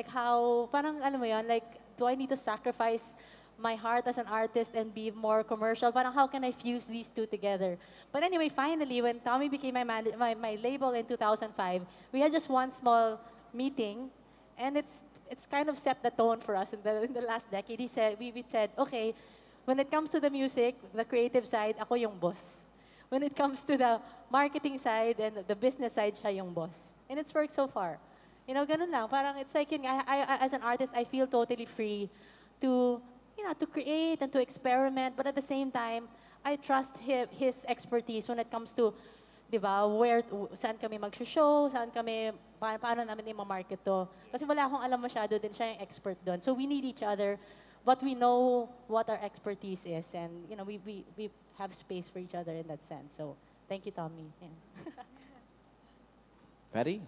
how, parang alam mo yun, like, do I need to sacrifice my heart as an artist and be more commercial? Parang how can I fuse these two together? But anyway, finally, when Tommy became my label in 2005, we had just one small meeting, and it's kind of set the tone for us in the last decade. We said, okay, when it comes to the music, the creative side, ako yung boss. When it comes to the marketing side and the business side, siya yung boss. And it's worked so far. You know, ganun lang. Parang it's like, I as an artist, I feel totally free to, to create and to experiment. But at the same time, I trust his expertise when it comes to, di ba, saan kami mag-show, saan kami, paano namin i-market to. Kasi wala akong alam masyado din, siya yung expert doon. So we need each other, but we know what our expertise is. And, we have space for each other in that sense. So, thank you, Tommy. Yeah. Patty?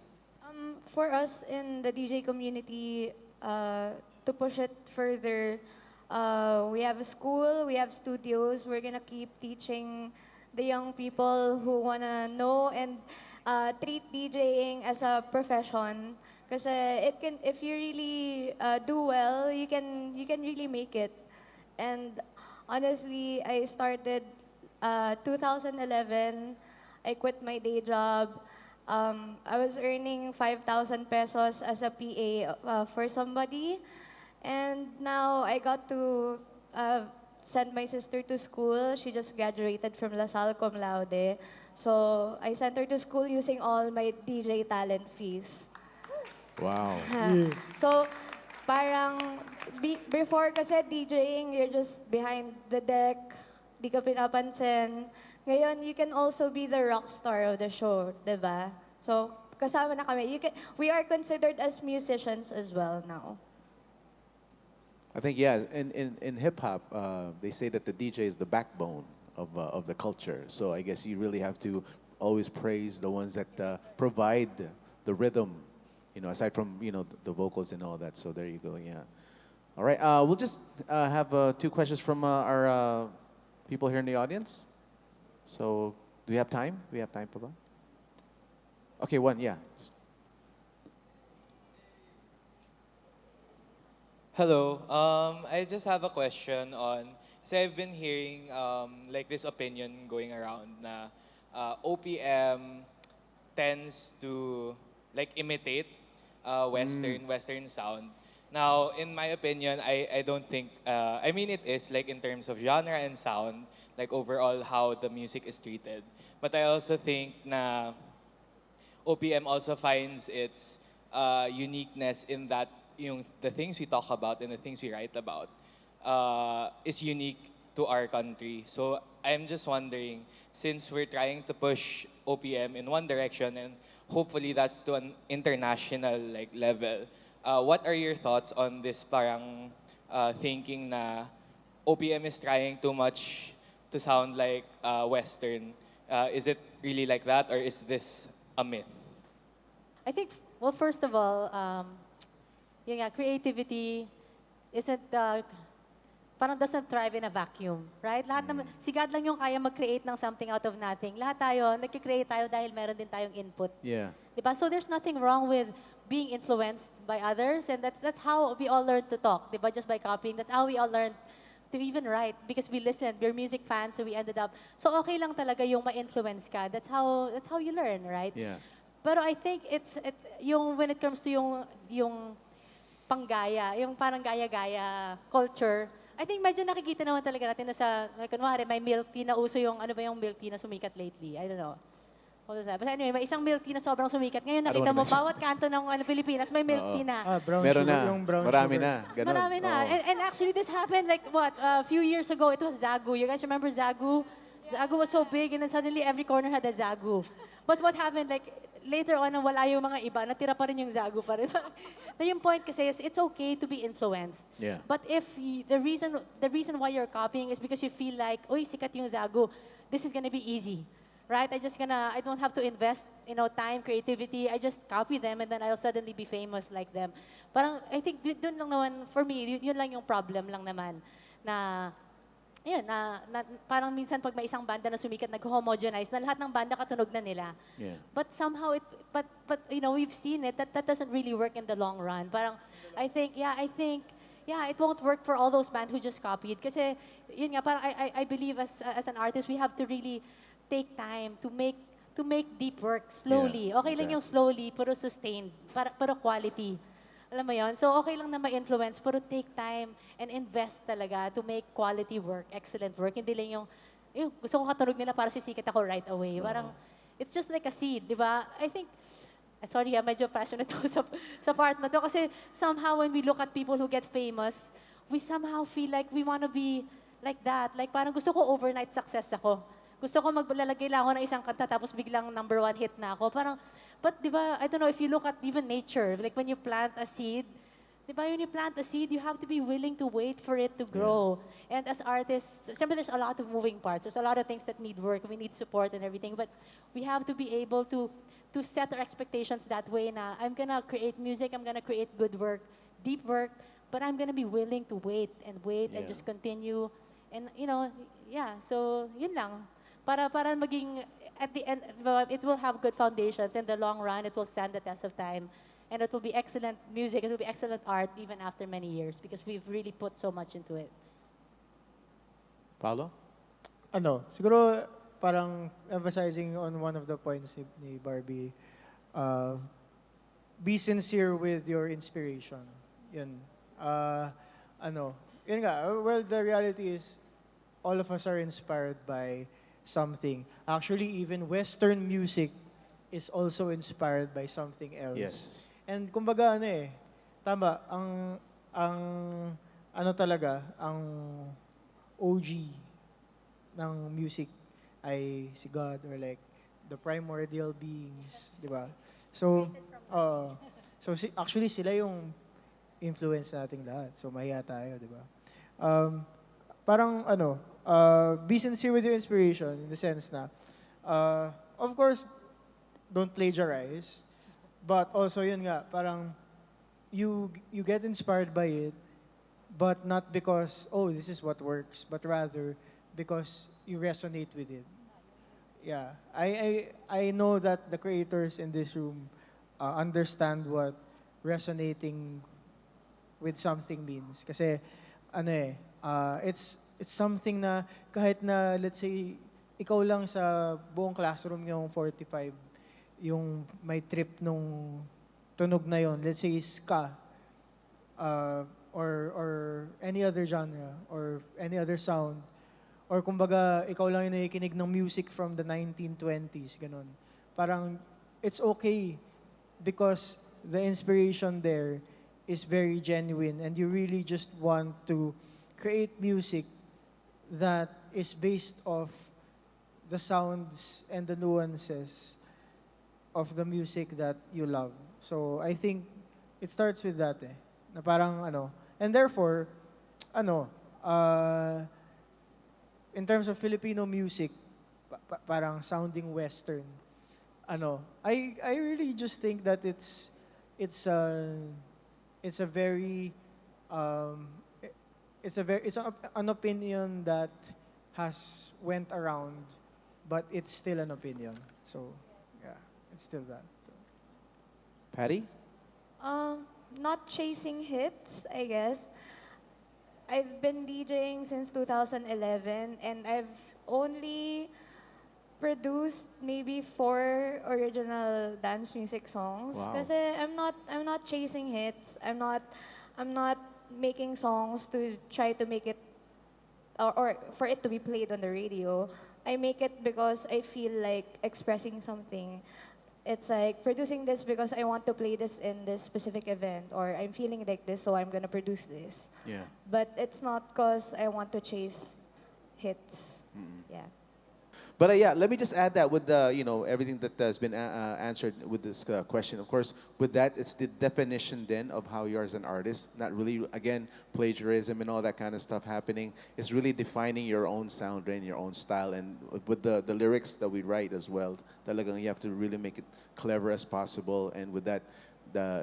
For us in the DJ community, to push it further, we have a school, we have studios. We're gonna keep teaching the young people who wanna know and treat DJing as a profession. Because it can, if you really do well, you can really make it. And honestly, I started 2011. I quit my day job. I was earning 5,000 pesos as a PA for somebody. And now I got to send my sister to school. She just graduated from La Salle cum laude. So I sent her to school using all my DJ talent fees. Wow. So, parang, before kasi DJing, you're just behind the deck, di ka pinapansin. Ngayon, you can also be the rock star of the show, di ba? So, kasama na kami. We are considered as musicians as well now. I think, yeah, in hip hop, they say that the DJ is the backbone of the culture. So I guess you really have to always praise the ones that provide the rhythm, aside from, the vocals and all that. So there you go, yeah. All right, we'll just have 2 questions from our people here in the audience. So do we have time? Do we have time, Papa? Okay, one, yeah. Hello. I just have a question on. So I've been hearing like this opinion going around na OPM tends to like imitate Western sound. Now, in my opinion, I don't think. I mean, it is like in terms of genre and sound, like overall how the music is treated. But I also think na OPM also finds its uniqueness in that the things we talk about and the things we write about is unique to our country. So I'm just wondering, since we're trying to push OPM in one direction and hopefully that's to an international like level, what are your thoughts on this parang thinking na OPM is trying too much to sound like Western? Is it really like that, or is this a myth? I think, well, first of all, yun nga, creativity isn't, parang doesn't thrive in a vacuum, right? Lahat naman, si God lang yung kaya mag-create ng something out of nothing. Lahat tayo, nag-create tayo dahil meron din tayong input. Yeah. Diba? So there's nothing wrong with being influenced by others, and that's how we all learn to talk, diba? Just by copying. That's how we all learn to even write, because we listened. We're music fans, so we ended up. So okay lang talaga yung ma-influence ka. That's how you learn, right? Yeah. Pero I think yung when it comes to yung panggaya, yung parang gaya-gaya culture, I think medyo nakikita naman talaga natin na sa, kunwari, may milk tea na uso yung, ano ba yung milk tea na sumikat lately? I don't know. What was that? But anyway, may isang milk tea na sobrang sumikat. Ngayon nakita mo, bawat kanto ng Pilipinas, may milk tea na. Brown Meron sugar, na. yung brown Marami sugar. na. Ganun. Marami na. Oo. And actually, this happened like, what, a few years ago, it was Zagu. You guys remember Zagu? Zagu was so big, and then suddenly every corner had a Zagu. But what happened, like, later on, wala yung mga iba, natira pa rin yung Zagu pa rin. Na yung point kasi is, it's okay to be influenced. Yeah. But if the reason why you're copying is because you feel like, uy, sikat yung Zagu, this is gonna be easy. Right? I don't have to invest, time, creativity. I just copy them and then I'll suddenly be famous like them. Parang, I think, dun lang naman, for me, yun lang yung problem lang naman. Na, yun, parang minsan pag may isang banda na sumikat, nag-homogenize, na lahat ng banda katunog na nila. Yeah. But somehow, we've seen it, that doesn't really work in the long run. Parang, I think, it won't work for all those bands who just copied. Kasi, yun nga, parang I believe as an artist, we have to really take time to make deep work slowly. Yeah, Okay lang yung slowly, pero sustained, pero quality. Alam mo yon? So okay lang na ma-influence, pero take time and invest talaga to make quality work, excellent work. Hindi lang yung gusto ko katunog nila para sisikat ako right away. Parang, it's just like a seed, di ba? I think, sorry, medyo passionate ako sa part na to. Kasi somehow when we look at people who get famous, we somehow feel like we want to be like that. Like parang gusto ko overnight success ako. Gusto ko maglalagay lang ako ng isang kanta tapos biglang #1 hit na ako. Parang, but di ba, I don't know, if you look at even nature, like when you plant a seed, di ba, when you plant a seed, you have to be willing to wait for it to grow. Yeah. And as artists, siyempre there's a lot of moving parts. There's a lot of things that need work. We need support and everything. But we have to be able to set our expectations that way na I'm gonna create music, I'm gonna create good work, deep work, but I'm gonna be willing to wait and Yeah. just continue. And, so yun lang. Para maging, at the end, it will have good foundations. In the long run, it will stand the test of time. And it will be excellent music, it will be excellent art even after many years because we've really put so much into it. Paulo? Siguro parang emphasizing on one of the points ni Barbie, uh, be sincere with your inspiration. Yun. Ano, yun nga, well, the reality is, all of us are inspired by something. Actually, even Western music is also inspired by something else. Yes. And kumbaga ano eh, tama, ang ano talaga, ang OG ng music ay si God or like the primordial beings, di ba? So, actually sila yung influence nating lahat. So mahiya tayo, di ba? Parang ano, be sincere with your inspiration in the sense na, of course, don't plagiarize, but also yun nga, parang you get inspired by it, but not because, oh, this is what works, but rather because you resonate with it. Yeah, I know that the creators in this room understand what resonating with something means. Kasi, ano eh, it's something na kahit na, let's say, ikaw lang sa buong classroom yung 45, yung may trip nung tunog na yon, let's say ska, or any other genre, or any other sound, or kumbaga, ikaw lang yung nakikinig ng music from the 1920s, ganun. Parang, it's okay because the inspiration there is very genuine and you really just want to create music that is based off the sounds and the nuances of the music that you love. So I think it starts with that eh. Na parang ano, and therefore, ano, in terms of Filipino music, parang sounding Western, ano, I really just think that it's a very an opinion that has went around, but it's still an opinion. So yeah, it's still that. Patty? Not chasing hits, I guess. I've been DJing since 2011 and I've only produced maybe 4 original dance music songs. Wow. Kasi I'm not chasing hits. I'm not making songs to try to make it or for it to be played on the radio. I make it because I feel like expressing something. It's like producing this because I want to play this in this specific event, or I'm feeling like this, so I'm gonna produce this. Yeah. But it's not because I want to chase hits. Yeah. But yeah, let me just add that with the, everything that has been answered with this question. Of course, with that, it's the definition then of how you are as an artist. Not really, again, plagiarism and all that kind of stuff happening. It's really defining your own sound and your own style. And with the lyrics that we write as well, talagang you have to really make it clever as possible. And with that,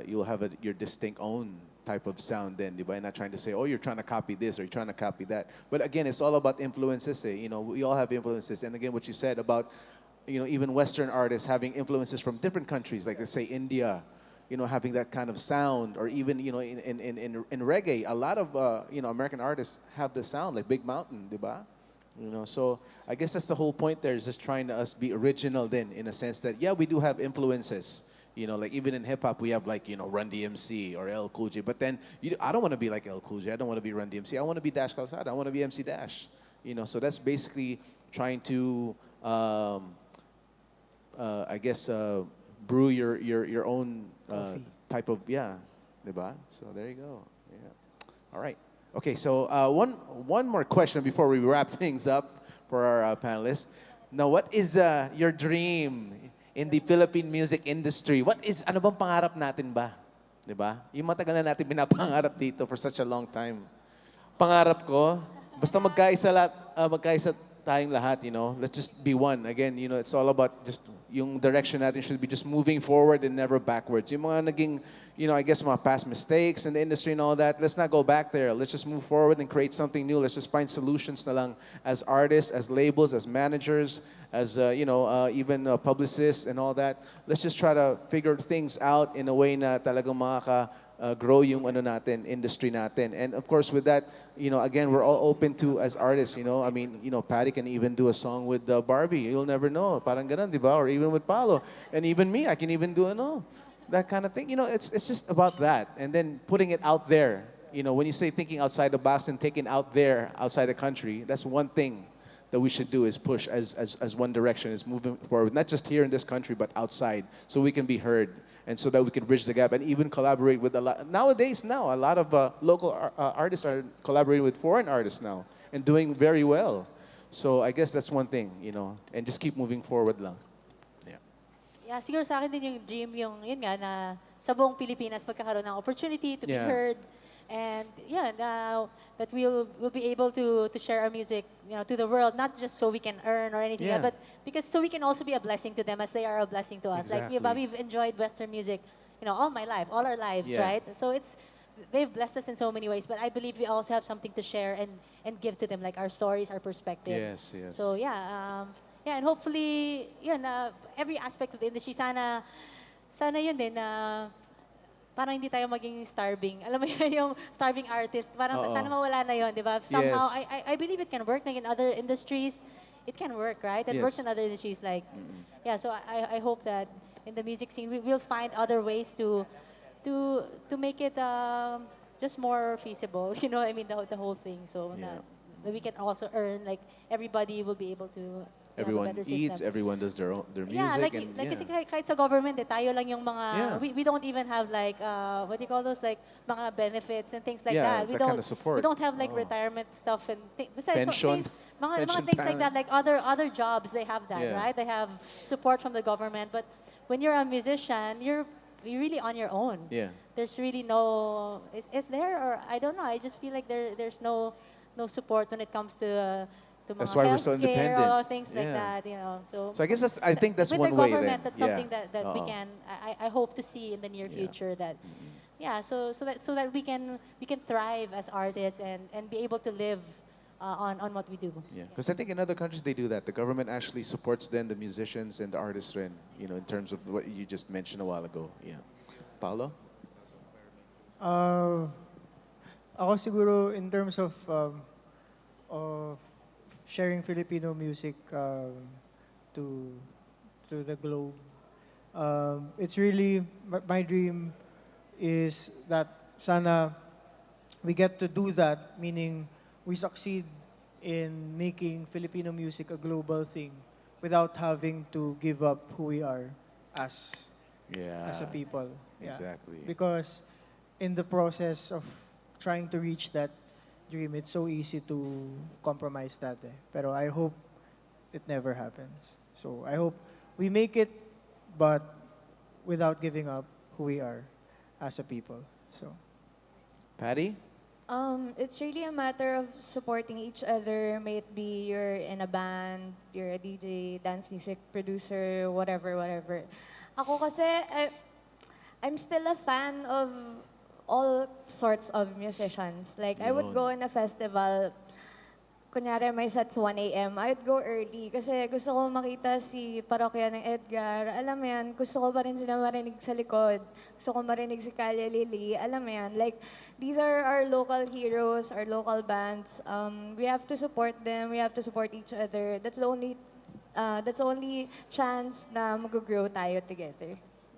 you'll have your distinct own type of sound then, di ba? And not trying to say, oh, you're trying to copy this or you're trying to copy that. But again, it's all about influences. We all have influences. And again, what you said about, even Western artists having influences from different countries, like let's say India, having that kind of sound, or even, in reggae, a lot of, American artists have the sound, like Big Mountain, di ba? So I guess that's the whole point there, is just trying to us be original then, in a sense that, yeah, we do have influences. Like even in hip hop, we have like, Run DMC or L Cool J. But then I don't want to be like L Cool J. I don't want to be Run DMC. I want to be Dash Calzado. I want to be MC Dash. So that's basically trying to, I guess, brew your own type of, yeah, diba? So there you go. Yeah. All right. Okay. So one more question before we wrap things up for our panelists. Now, what is your dream in the Philippine music industry? Ano bang pangarap natin ba? Diba? Yung matagal na natin pinapangarap dito for such a long time. Pangarap ko, basta magkaisa tayong lahat, let's just be one. Again, it's all about just yung direction natin should be just moving forward and never backwards. Yung mga naging, I guess mga past mistakes in the industry and all that, let's not go back there. Let's just move forward and create something new. Let's just find solutions na lang as artists, as labels, as managers, as, even publicists and all that. Let's just try to figure things out in a way na talagang grow yung ano natin, industry natin. And of course, with that, again, we're all open to as artists. I mean, Patty can even do a song with Barbie. You'll never know. Parang ganun, di ba? Or even with Paulo, and even me, I can even do that kind of thing. It's just about that, and then putting it out there. When you say thinking outside the box and taking out there, outside the country, that's one thing that we should do is push as one direction, is moving forward, not just here in this country, but outside, so we can be heard and so that we can bridge the gap and even collaborate with a lot. Nowadays, a lot of local artists are collaborating with foreign artists now and doing very well. So I guess that's one thing, and just keep moving forward lang. Yeah, siguro sa akin din yung dream, yun nga, na sa buong Pilipinas magkakaroon ng opportunity to be heard. And yeah, now that we'll be able to share our music, to the world, not just so we can earn or anything, but because so we can also be a blessing to them as they are a blessing to us. Exactly. Like we've enjoyed Western music, all my life, all our lives, right? So they've blessed us in so many ways, but I believe we also have something to share and give to them, like our stories, our perspective. Yes. So and hopefully, every aspect of the industry, sana yun din na parang hindi tayo maging starving. Alam mo yun, yung starving artist, parang sana mawala na yun, di ba? Somehow, I believe it can work. Like in other industries, it can work, right? It works in other industries. Like, so I hope that in the music scene, we'll find other ways to make it just more feasible. I mean, the whole thing. So that we can also earn, like, everybody will be able to Everyone eats, everyone does their music. Yeah, kasi kahit sa government, tayo lang yung mga, we don't even have like, what do you call those, like, mga benefits and things like that. That kind of support. We don't have like retirement stuff and Pension. Mga things like that, like other jobs, they have that, right? They have support from the government. But when you're a musician, you're really on your own. Yeah. There's really no, is there, or I don't know, I just feel like there's no support when it comes to That's why we're so independent. Or things like that, So I guess I think that's with one the way. government, that's something that we Oo. can. I hope to see in the near future that, so that we can thrive as artists and be able to live on what we do. Yeah, because I think in other countries they do that. The government actually supports then the musicians and the artists, in terms of what you just mentioned a while ago. Yeah, Paulo. Ako siguro in terms of sharing Filipino music to the globe. It's really my dream is that sana we get to do that, meaning we succeed in making Filipino music a global thing without having to give up who we are as a people. Yeah. Exactly. Because in the process of trying to reach that dream, it's so easy to compromise that. Pero I hope it never happens. So I hope we make it, but without giving up who we are as a people. So, Patty. It's really a matter of supporting each other. May it be you're in a band, you're a DJ, dance music producer, whatever. Ako kasi, I'm still a fan of all sorts of musicians. Like, I would go in a festival, kunyari may sets 1 a.m., I would go early kasi gusto ko makita si parokya ng Edgar. Alam mo yan, gusto ko pa rin sila marinig sa likod. Gusto ko marinig si Kalya Lily. Alam mo yan, like, these are our local heroes, our local bands. We have to support them, we have to support each other. That's the only chance na mag-grow tayo together.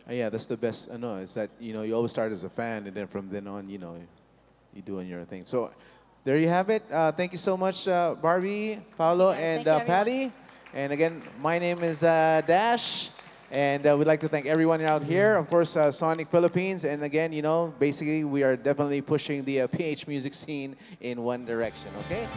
Yeah, that's the best. Is that you always start as a fan, and then from then on, you doing your thing. So, there you have it. Thank you so much, Barbie, Paulo, and thank you, everyone. Patty. And again, my name is Dash, and we'd like to thank everyone out here. Of course, Sonik Philippines, and again, basically we are definitely pushing the PH music scene in one direction. Okay.